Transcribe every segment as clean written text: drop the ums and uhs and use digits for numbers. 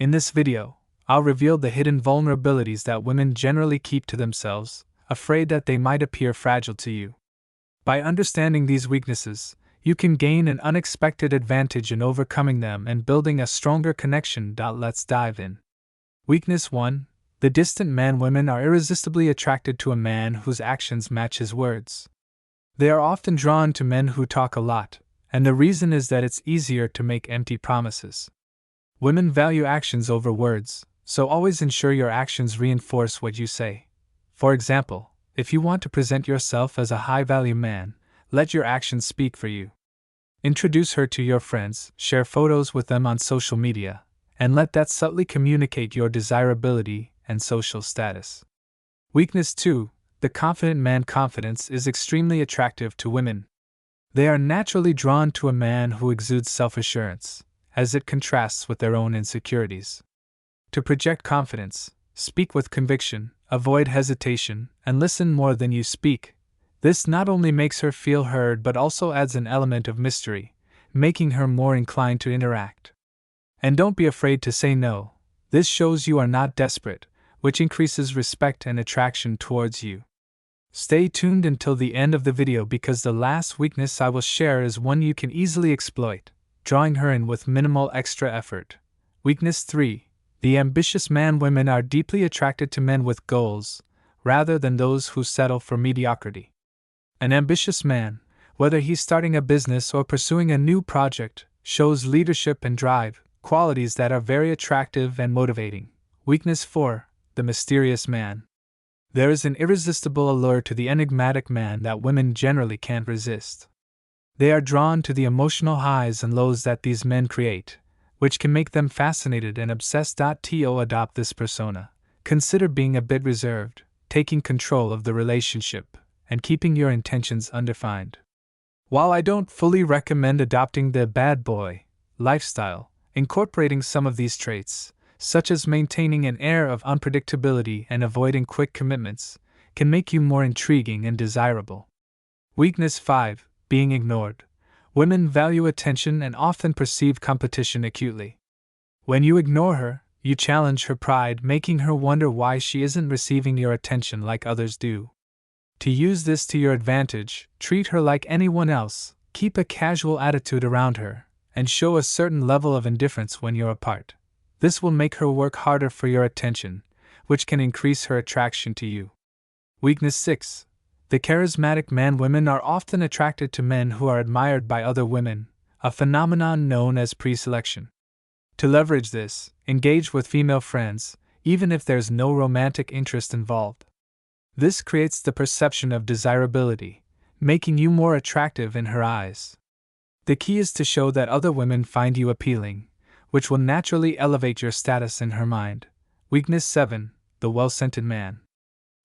In this video, I'll reveal the hidden vulnerabilities that women generally keep to themselves, afraid that they might appear fragile to you. By understanding these weaknesses, you can gain an unexpected advantage in overcoming them and building a stronger connection. Let's dive in. Weakness 1. The distant man. Women are irresistibly attracted to a man whose actions match his words. They are often drawn to men who talk a lot, and the reason is that it's easier to make empty promises. Women value actions over words, so always ensure your actions reinforce what you say. For example, if you want to present yourself as a high-value man, let your actions speak for you. Introduce her to your friends, share photos with them on social media, and let that subtly communicate your desirability and social status. Weakness 2. The confident man. Confidence is extremely attractive to women. They are naturally drawn to a man who exudes self-assurance, as it contrasts with their own insecurities. To project confidence, speak with conviction, avoid hesitation, and listen more than you speak. This not only makes her feel heard but also adds an element of mystery, making her more inclined to interact. And don't be afraid to say no. This shows you are not desperate, which increases respect and attraction towards you. Stay tuned until the end of the video because the last weakness I will share is one you can easily exploit, drawing her in with minimal extra effort. Weakness 3. The ambitious man. Women are deeply attracted to men with goals, rather than those who settle for mediocrity. An ambitious man, whether he's starting a business or pursuing a new project, shows leadership and drive, qualities that are very attractive and motivating. Weakness 4. The mysterious man. There is an irresistible allure to the enigmatic man that women generally can't resist. They are drawn to the emotional highs and lows that these men create, which can make them fascinated and obsessed. To adopt this persona, consider being a bit reserved, taking control of the relationship, and keeping your intentions undefined. While I don't fully recommend adopting the bad boy lifestyle, incorporating some of these traits, such as maintaining an air of unpredictability and avoiding quick commitments, can make you more intriguing and desirable. Weakness 5. Being ignored. Women value attention and often perceive competition acutely. When you ignore her, you challenge her pride, making her wonder why she isn't receiving your attention like others do. To use this to your advantage, treat her like anyone else, keep a casual attitude around her, and show a certain level of indifference when you're apart. This will make her work harder for your attention, which can increase her attraction to you. Weakness 6. The charismatic man. Women are often attracted to men who are admired by other women, a phenomenon known as preselection. To leverage this, engage with female friends, even if there's no romantic interest involved. This creates the perception of desirability, making you more attractive in her eyes. The key is to show that other women find you appealing, which will naturally elevate your status in her mind. Weakness 7. The well-scented man.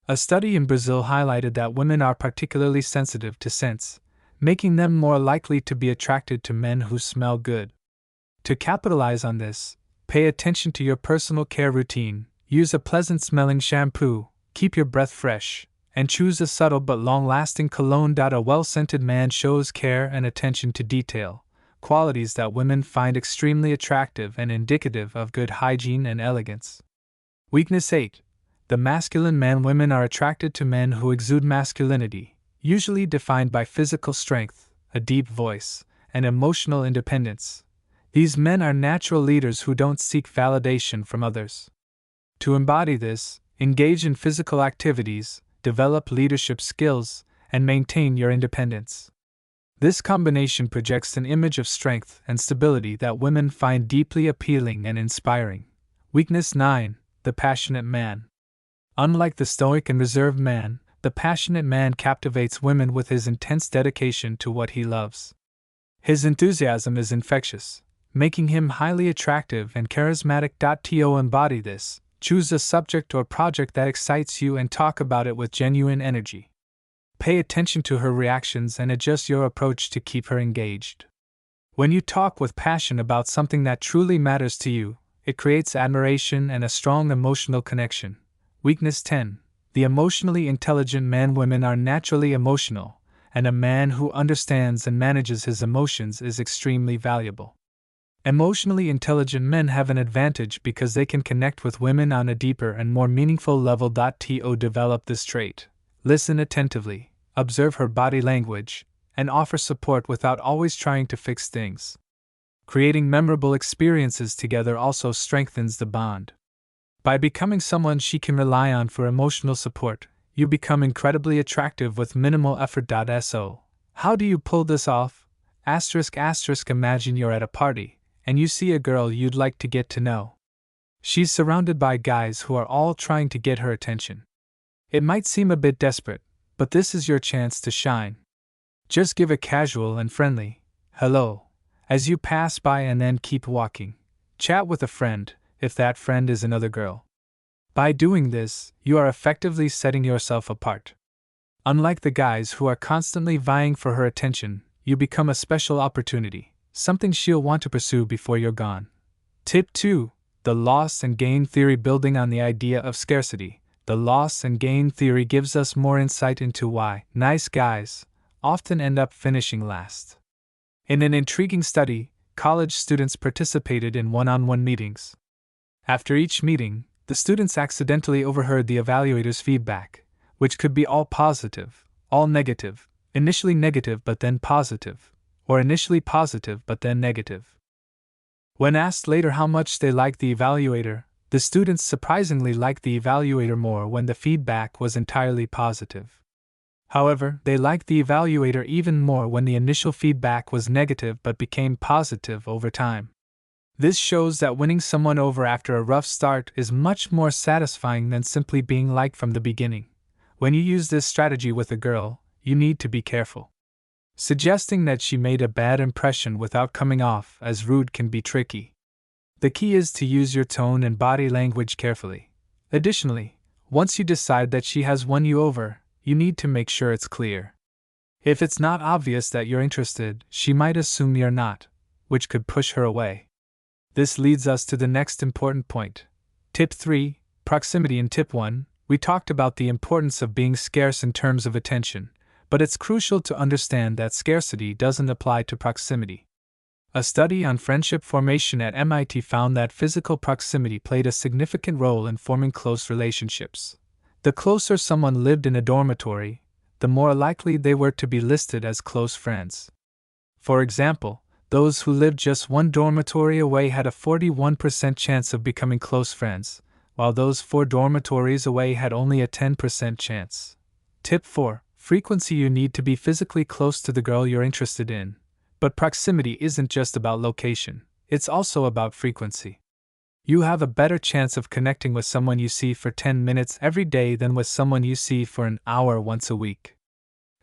A study in Brazil highlighted that women are particularly sensitive to scents, making them more likely to be attracted to men who smell good. To capitalize on this, pay attention to your personal care routine, use a pleasant-smelling shampoo, keep your breath fresh, and choose a subtle but long-lasting cologne. A well-scented man shows care and attention to detail, qualities that women find extremely attractive and indicative of good hygiene and elegance. Weakness 8. The masculine man. Women are attracted to men who exude masculinity, usually defined by physical strength, a deep voice, and emotional independence. These men are natural leaders who don't seek validation from others. To embody this, engage in physical activities, develop leadership skills, and maintain your independence. This combination projects an image of strength and stability that women find deeply appealing and inspiring. Weakness 9. The passionate man. Unlike the stoic and reserved man, the passionate man captivates women with his intense dedication to what he loves. His enthusiasm is infectious, making him highly attractive and charismatic. To embody this, choose a subject or project that excites you and talk about it with genuine energy. Pay attention to her reactions and adjust your approach to keep her engaged. When you talk with passion about something that truly matters to you, it creates admiration and a strong emotional connection. Weakness 10. The emotionally intelligent man. Women are naturally emotional, and a man who understands and manages his emotions is extremely valuable. Emotionally intelligent men have an advantage because they can connect with women on a deeper and more meaningful level. To develop this trait, listen attentively, observe her body language, and offer support without always trying to fix things. Creating memorable experiences together also strengthens the bond. By becoming someone she can rely on for emotional support, you become incredibly attractive with minimal effort. So, how do you pull this off? Imagine you're at a party, and you see a girl you'd like to get to know. She's surrounded by guys who are all trying to get her attention. It might seem a bit desperate, but this is your chance to shine. Just give a casual and friendly hello as you pass by and then keep walking. Chat with a friend, if that friend is another girl. By doing this, you are effectively setting yourself apart. Unlike the guys who are constantly vying for her attention, you become a special opportunity, something she'll want to pursue before you're gone. Tip 2. The loss and gain theory. Building on the idea of scarcity, the loss and gain theory gives us more insight into why nice guys often end up finishing last. In an intriguing study, college students participated in one-on-one meetings. After each meeting, the students accidentally overheard the evaluator's feedback, which could be all positive, all negative, initially negative but then positive, or initially positive but then negative. When asked later how much they liked the evaluator, the students surprisingly liked the evaluator more when the feedback was entirely positive. However, they liked the evaluator even more when the initial feedback was negative but became positive over time. This shows that winning someone over after a rough start is much more satisfying than simply being liked from the beginning. When you use this strategy with a girl, you need to be careful. Suggesting that she made a bad impression without coming off as rude can be tricky. The key is to use your tone and body language carefully. Additionally, once you decide that she has won you over, you need to make sure it's clear. If it's not obvious that you're interested, she might assume you're not, which could push her away. This leads us to the next important point. Tip 3. Proximity. In Tip 1, we talked about the importance of being scarce in terms of attention, but it's crucial to understand that scarcity doesn't apply to proximity. A study on friendship formation at MIT found that physical proximity played a significant role in forming close relationships. The closer someone lived in a dormitory, the more likely they were to be listed as close friends. For example, those who lived just one dormitory away had a 41% chance of becoming close friends, while those 4 dormitories away had only a 10% chance. Tip 4. Frequency. You need to be physically close to the girl you're interested in, but proximity isn't just about location, it's also about frequency. You have a better chance of connecting with someone you see for 10 minutes every day than with someone you see for an hour once a week.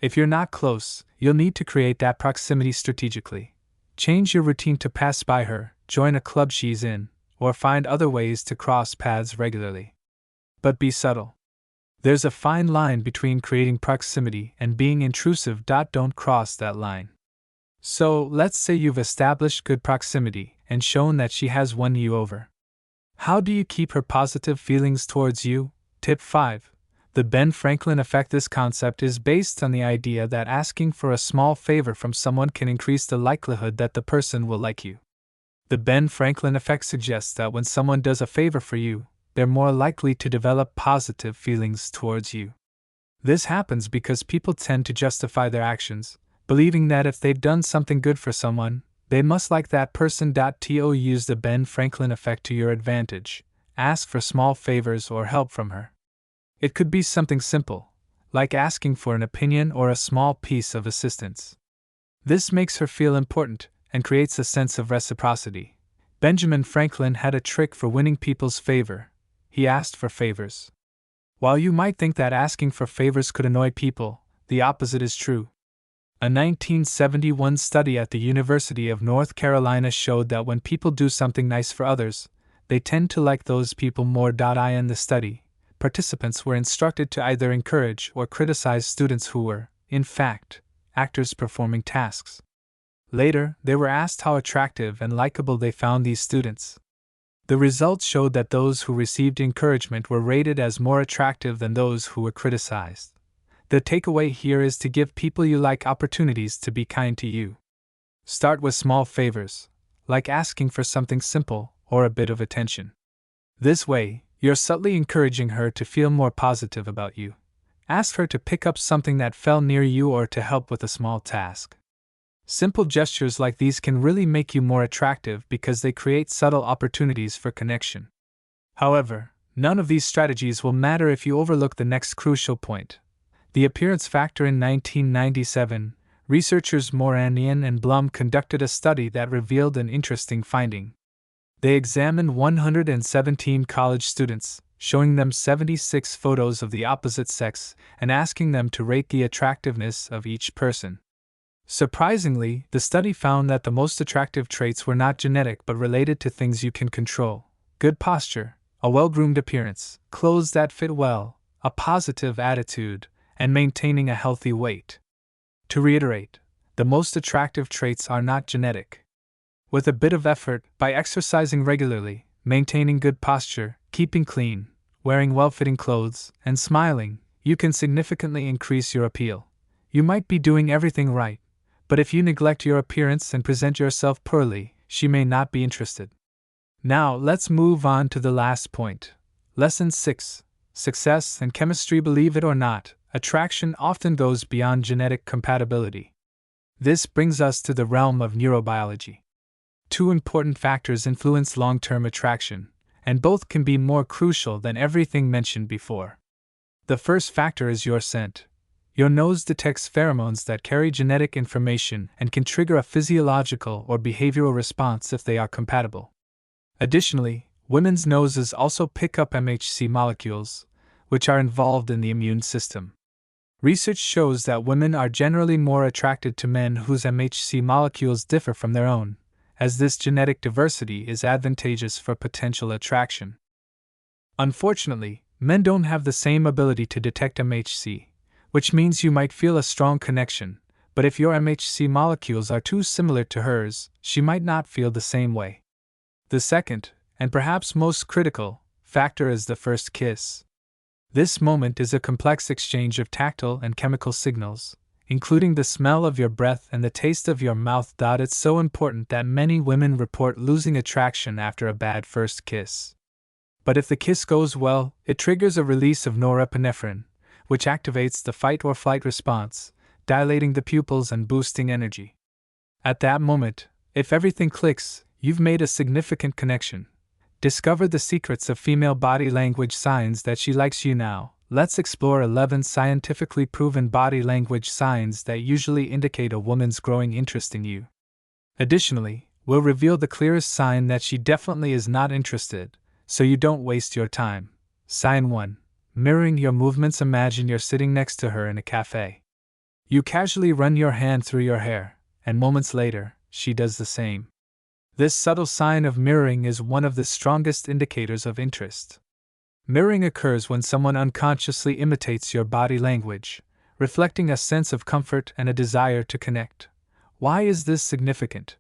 If you're not close, you'll need to create that proximity strategically. Change your routine to pass by her, join a club she's in, or find other ways to cross paths regularly. But be subtle. There's a fine line between creating proximity and being intrusive. Don't cross that line. So, let's say you've established good proximity and shown that she has won you over. How do you keep her positive feelings towards you? Tip 5. The Ben Franklin effect. This concept is based on the idea that asking for a small favor from someone can increase the likelihood that the person will like you. The Ben Franklin effect suggests that when someone does a favor for you, they're more likely to develop positive feelings towards you. This happens because people tend to justify their actions, believing that if they've done something good for someone, they must like that person. Use the Ben Franklin effect to your advantage. Ask for small favors or help from her. It could be something simple, like asking for an opinion or a small piece of assistance. This makes her feel important and creates a sense of reciprocity. Benjamin Franklin had a trick for winning people's favor. He asked for favors. While you might think that asking for favors could annoy people, the opposite is true. A 1971 study at the University of North Carolina showed that when people do something nice for others, they tend to like those people more. In the study, participants were instructed to either encourage or criticize students who were, in fact, actors performing tasks. Later, they were asked how attractive and likable they found these students. The results showed that those who received encouragement were rated as more attractive than those who were criticized. The takeaway here is to give people you like opportunities to be kind to you. Start with small favors, like asking for something simple or a bit of attention. This way, you're subtly encouraging her to feel more positive about you. Ask her to pick up something that fell near you or to help with a small task. Simple gestures like these can really make you more attractive because they create subtle opportunities for connection. However, none of these strategies will matter if you overlook the next crucial point: the appearance factor. In 1997, researchers Moranian and Blum conducted a study that revealed an interesting finding. They examined 117 college students, showing them 76 photos of the opposite sex and asking them to rate the attractiveness of each person. Surprisingly, the study found that the most attractive traits were not genetic but related to things you can control: good posture, a well-groomed appearance, clothes that fit well, a positive attitude, and maintaining a healthy weight. To reiterate, the most attractive traits are not genetic. With a bit of effort, by exercising regularly, maintaining good posture, keeping clean, wearing well-fitting clothes, and smiling, you can significantly increase your appeal. You might be doing everything right, but if you neglect your appearance and present yourself poorly, she may not be interested. Now, let's move on to the last point. Lesson 6. Success and chemistry. Believe it or not, attraction often goes beyond genetic compatibility. This brings us to the realm of neurobiology. Two important factors influence long-term attraction, and both can be more crucial than everything mentioned before. The first factor is your scent. Your nose detects pheromones that carry genetic information and can trigger a physiological or behavioral response if they are compatible. Additionally, women's noses also pick up MHC molecules, which are involved in the immune system. Research shows that women are generally more attracted to men whose MHC molecules differ from their own, as this genetic diversity is advantageous for potential attraction. Unfortunately, men don't have the same ability to detect MHC, which means you might feel a strong connection, but if your MHC molecules are too similar to hers, she might not feel the same way. The second, and perhaps most critical, factor is the first kiss. This moment is a complex exchange of tactile and chemical signals, including the smell of your breath and the taste of your mouth. It's so important that many women report losing attraction after a bad first kiss. But if the kiss goes well, it triggers a release of norepinephrine, which activates the fight-or-flight response, dilating the pupils and boosting energy. At that moment, if everything clicks, you've made a significant connection. Discover the secrets of female body language signs that she likes you now. Let's explore 11 scientifically proven body language signs that usually indicate a woman's growing interest in you. Additionally, we'll reveal the clearest sign that she definitely is not interested, so you don't waste your time. Sign 1. Mirroring your movements. Imagine you're sitting next to her in a cafe. You casually run your hand through your hair, and moments later, she does the same. This subtle sign of mirroring is one of the strongest indicators of interest. Mirroring occurs when someone unconsciously imitates your body language, reflecting a sense of comfort and a desire to connect. Why is this significant?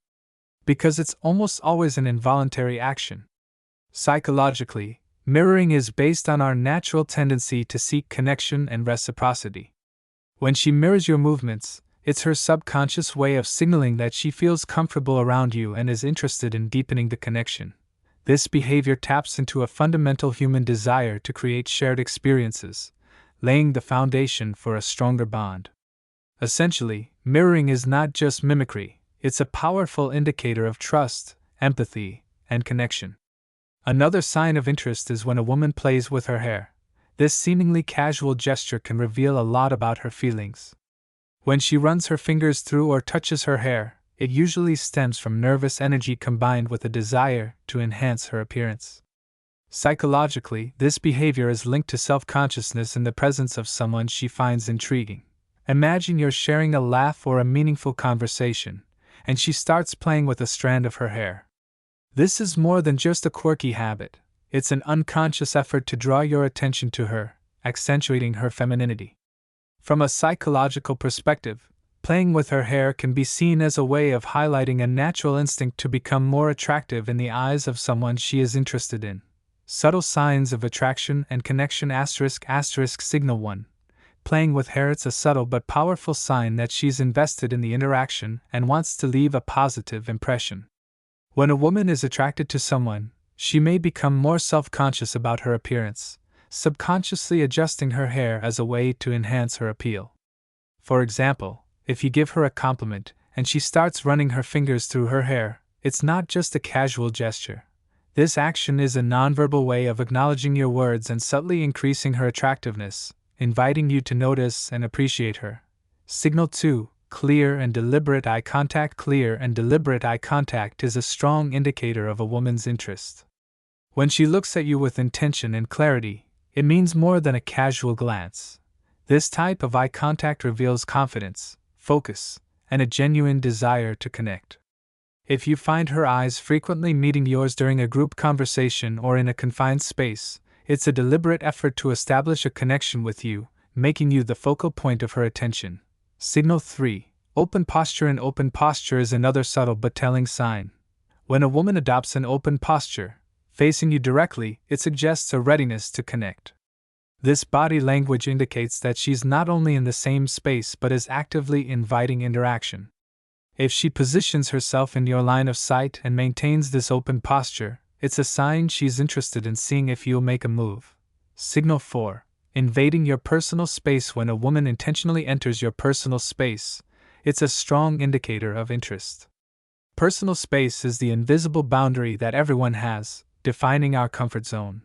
Because it's almost always an involuntary action. Psychologically, mirroring is based on our natural tendency to seek connection and reciprocity. When she mirrors your movements, it's her subconscious way of signaling that she feels comfortable around you and is interested in deepening the connection. This behavior taps into a fundamental human desire to create shared experiences, laying the foundation for a stronger bond. Essentially, mirroring is not just mimicry, it's a powerful indicator of trust, empathy, and connection. Another sign of interest is when a woman plays with her hair. This seemingly casual gesture can reveal a lot about her feelings. When she runs her fingers through or touches her hair, it usually stems from nervous energy combined with a desire to enhance her appearance. Psychologically, this behavior is linked to self-consciousness in the presence of someone she finds intriguing. Imagine you're sharing a laugh or a meaningful conversation, and she starts playing with a strand of her hair. This is more than just a quirky habit, it's an unconscious effort to draw your attention to her, accentuating her femininity. From a psychological perspective, playing with her hair can be seen as a way of highlighting a natural instinct to become more attractive in the eyes of someone she is interested in. Subtle signs of attraction and connection. Signal 1. Playing with hair. It's a subtle but powerful sign that she's invested in the interaction and wants to leave a positive impression. When a woman is attracted to someone, she may become more self-conscious about her appearance, subconsciously adjusting her hair as a way to enhance her appeal. For example, if you give her a compliment and she starts running her fingers through her hair, it's not just a casual gesture. This action is a nonverbal way of acknowledging your words and subtly increasing her attractiveness, inviting you to notice and appreciate her. Signal 2. Clear and deliberate eye contact. Clear and deliberate eye contact is a strong indicator of a woman's interest. When she looks at you with intention and clarity, it means more than a casual glance. This type of eye contact reveals confidence, focus, and a genuine desire to connect. If you find her eyes frequently meeting yours during a group conversation or in a confined space, it's a deliberate effort to establish a connection with you, making you the focal point of her attention. Signal 3. Open posture. An open posture is another subtle but telling sign. When a woman adopts an open posture, facing you directly, it suggests a readiness to connect. This body language indicates that she's not only in the same space but is actively inviting interaction. If she positions herself in your line of sight and maintains this open posture, it's a sign she's interested in seeing if you'll make a move. Signal 4. Invading your personal space. When a woman intentionally enters your personal space, it's a strong indicator of interest. Personal space is the invisible boundary that everyone has, defining our comfort zone.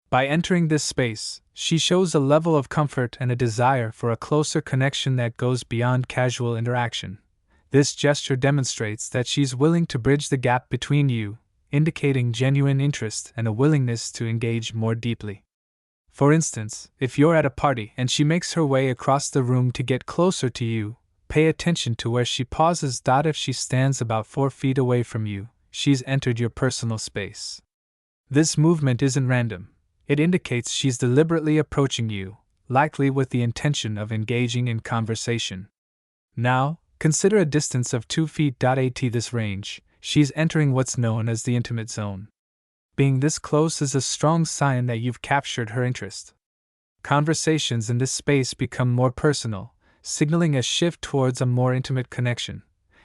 By entering this space, she shows a level of comfort and a desire for a closer connection that goes beyond casual interaction. This gesture demonstrates that she's willing to bridge the gap between you, indicating genuine interest and a willingness to engage more deeply. For instance, if you're at a party and she makes her way across the room to get closer to you, pay attention to where she pauses. If she stands about 4 feet away from you, she's entered your personal space. This movement isn't random. It indicates she's deliberately approaching you, likely with the intention of engaging in conversation. Now, consider a distance of 2 feet. At this range, she's entering what's known as the intimate zone. Being this close is a strong sign that you've captured her interest. Conversations in this space become more personal, signaling a shift towards a more intimate connection.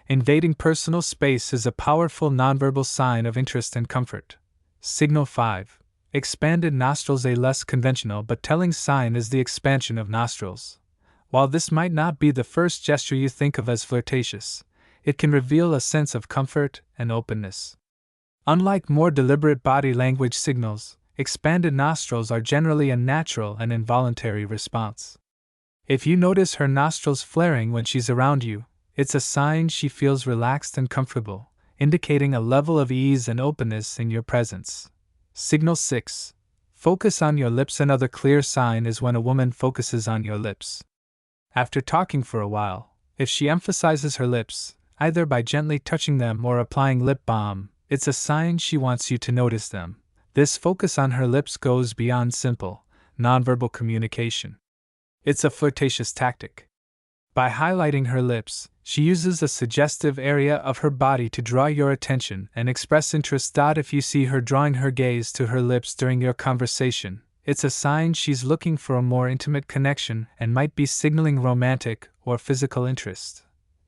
Invading personal space is a powerful nonverbal sign of interest and comfort. Signal 5. Expanded nostrils. A less conventional but telling sign is the expansion of nostrils. While this might not be the first gesture you think of as flirtatious, it can reveal a sense of comfort and openness. Unlike more deliberate body language signals, expanded nostrils are generally a natural and involuntary response. If you notice her nostrils flaring when she's around you, it's a sign she feels relaxed and comfortable, indicating a level of ease and openness in your presence. Signal 6. Focus on your lips. Another clear sign is when a woman focuses on your lips. After talking for a while, if she emphasizes her lips, either by gently touching them or applying lip balm, it's a sign she wants you to notice them. This focus on her lips goes beyond simple, nonverbal communication. It's a flirtatious tactic. By highlighting her lips, she uses a suggestive area of her body to draw your attention and express interest. If you see her drawing her gaze to her lips during your conversation, it's a sign she's looking for a more intimate connection and might be signaling romantic or physical interest.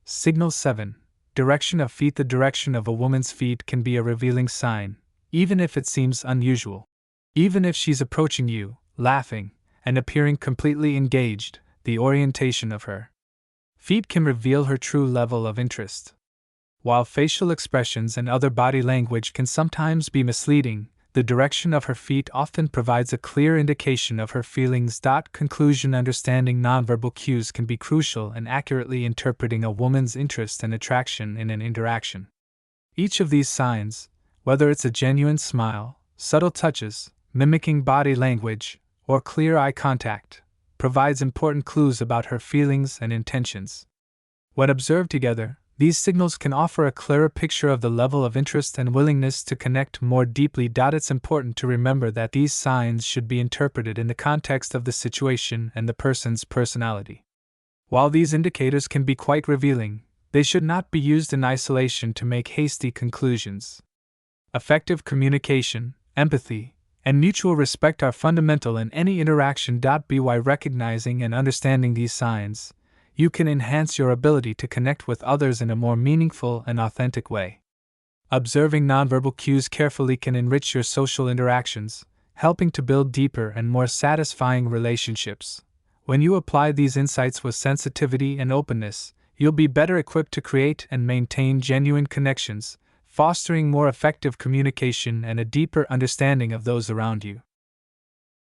Signal 7. Direction of feet. The direction of a woman's feet can be a revealing sign, even if it seems unusual. Even if she's approaching you, laughing, and appearing completely engaged, the orientation of her feet can reveal her true level of interest. While facial expressions and other body language can sometimes be misleading, the direction of her feet often provides a clear indication of her feelings. Conclusion. Understanding nonverbal cues can be crucial in accurately interpreting a woman's interest and attraction in an interaction. Each of these signs, whether it's a genuine smile, subtle touches, mimicking body language, or clear eye contact, provides important clues about her feelings and intentions. When observed together, these signals can offer a clearer picture of the level of interest and willingness to connect more deeply. It's important to remember that these signs should be interpreted in the context of the situation and the person's personality. While these indicators can be quite revealing, they should not be used in isolation to make hasty conclusions. Effective communication, empathy, and mutual respect are fundamental in any interaction. By recognizing and understanding these signs, you can enhance your ability to connect with others in a more meaningful and authentic way. Observing nonverbal cues carefully can enrich your social interactions, helping to build deeper and more satisfying relationships. When you apply these insights with sensitivity and openness, you'll be better equipped to create and maintain genuine connections, fostering more effective communication and a deeper understanding of those around you.